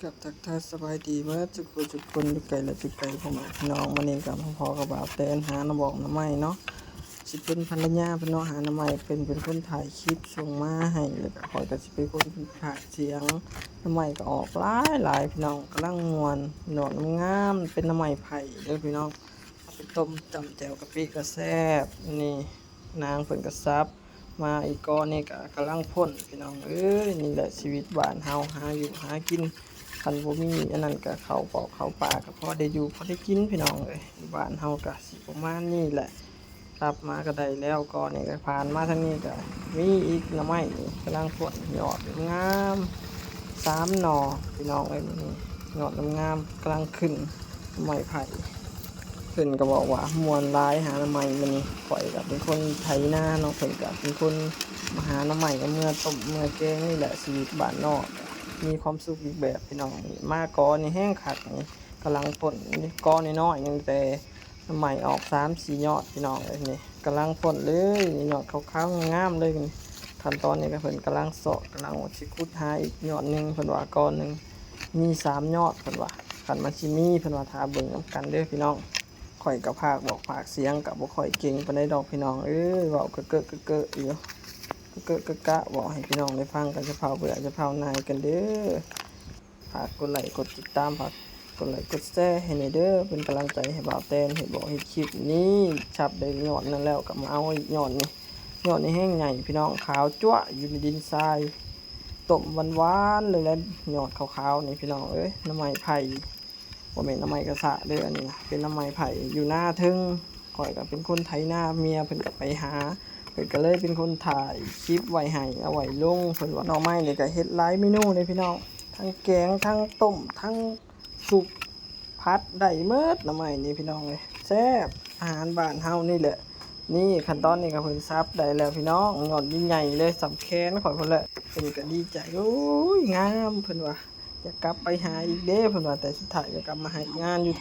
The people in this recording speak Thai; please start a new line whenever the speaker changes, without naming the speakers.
กับทักทายสบายดีเมื่อจุกคนอยู่ไกลและจุกไกลผมพี่น้องมันเองกับพ่อกับบ่าวแต่หาน้ำบอกน้ำไม้เนาะสิเป็นภรรยาเป็นน้องหาน้ำไม้เป็นคนถ่ายคลิปส่งมาให้แล้วก็คอยก็สิเป็นคนถ่ายเสียงน้ำไม้ก็ออกหลายพี่น้องกำลังมวนหนอนงามเป็นน้ำไม้ไผ่เด้อพี่น้องเอาไปต้มจำแจ่วกะปิกระแซบนี่นางเพิ่นกระซับมาอีกก้อนนี่ก็กำลังพ่นพี่น้องเอ้ยนี่แหละชีวิตบ้านเฮาหาอยู่หากินคันบ่มีอันนั้นก็เข้าปอกเข้าป่าก็พอได้อยู่พอได้กินพี่น้องเอ้ยบ้านเฮาก็สิประมาณนี้แหละรับมาก็ได้แล้วก้อนนี่ก็ผ่านมาทางนี้ก็มีอีกหน่อไม้นี่กำลังพ่นยอดงาม3หน่อพี่น้องเอ้ยนี่ยอดงามกำลังขึ้นไม้ไผ่ เพิ่นก็บอกว่ามวนหลายหาหน่อไม้มื้อนี้ข้อยก็เป็นคนไถนาเนาะเพิ่นก็เป็นคนมาหาหน่อไม้ก็เมื่อต้มเมื่อแกงนี่แหละชีวิตบ้านนอกมีความสุขอีกแบบพี่น้องนี่มากอนี่แห้งคักนี่กำลังพ่นนี่กอน้อยๆยังแต่หน่อไม้ออก3-4ยอดพี่น้องเอ้ยนี่กำลังพ่นเลยนี่ยอดขาวๆงามเลยนี่ขั้นตอนนี้ก็เพิ่นกำลังเสาะกำลังสิขุดหาอีกยอดหนึงเพิ่นว่ากอหนึงมี3ยอดเพิ่นว่าคันมันสิมีเพิ่นว่าถ้าเบิ่งนำกันเด้อพี่น้องข่อยก็พากบอกพากเสียงก็บ่ค่อยเก่งปานใดดอกพี่น้องเอ้ยเว้าเก้อๆๆอยู่เก้อๆกะบอกให้พี่น้องได้ฟังกันจะเผาเบื่อจะเผานายกันเด้อฝากกดไลค์กดติดตามฝากกดไลค์กดแชร์ให้หน่อยเด้อเป็นกำลังใจให้บ่าวแตนให้บอกให้คลิปนี้ชับได้ยอดนั่นแล้วก็มาเอาอีกยอดนี่ยอดนี่แห้งใหญ่พี่น้องขาวจั๊วะอยู่ในดินทรายต้มหวานๆเลยแล้วยอดขาวๆนี่พี่น้องเอ้ยน้ำไม้ไผ่บ่แม่นน้ำไม้กระสะเด้ออันนี้นะเป็นน้ำไม้ไผ่อยู่หน้าทึ่งข้อยก็เป็นคนไถนาเมียเพิ่นก็ไปหาเพิ่นก็เลยเป็นคนถ่ายคลิปไว้ให้เอาไว้ลงเพิ่นว่าหน่อไม้นี่ก็เฮ็ดหลายเมนูเลยพี่น้องทั้งแกงทั้งต้มทั้งสุกผัดได้หมดหน่อไม้นี่พี่น้องเอ้ยแซ่บอาหารบ้านเฮานี่แหละนี่ขั้นตอนนี้ก็เพิ่นซับได้แล้วพี่น้องยอดใหญ่ๆเลยสำแขนข้อยพุ่นแหละเพิ่นก็ดีใจโอ้ยงามเพิ่นว่าอยากกลับไปหาอีกเด้เพิ่นว่าแต่สุดท้ายก็กลับมาเฮ็ดงานอยู่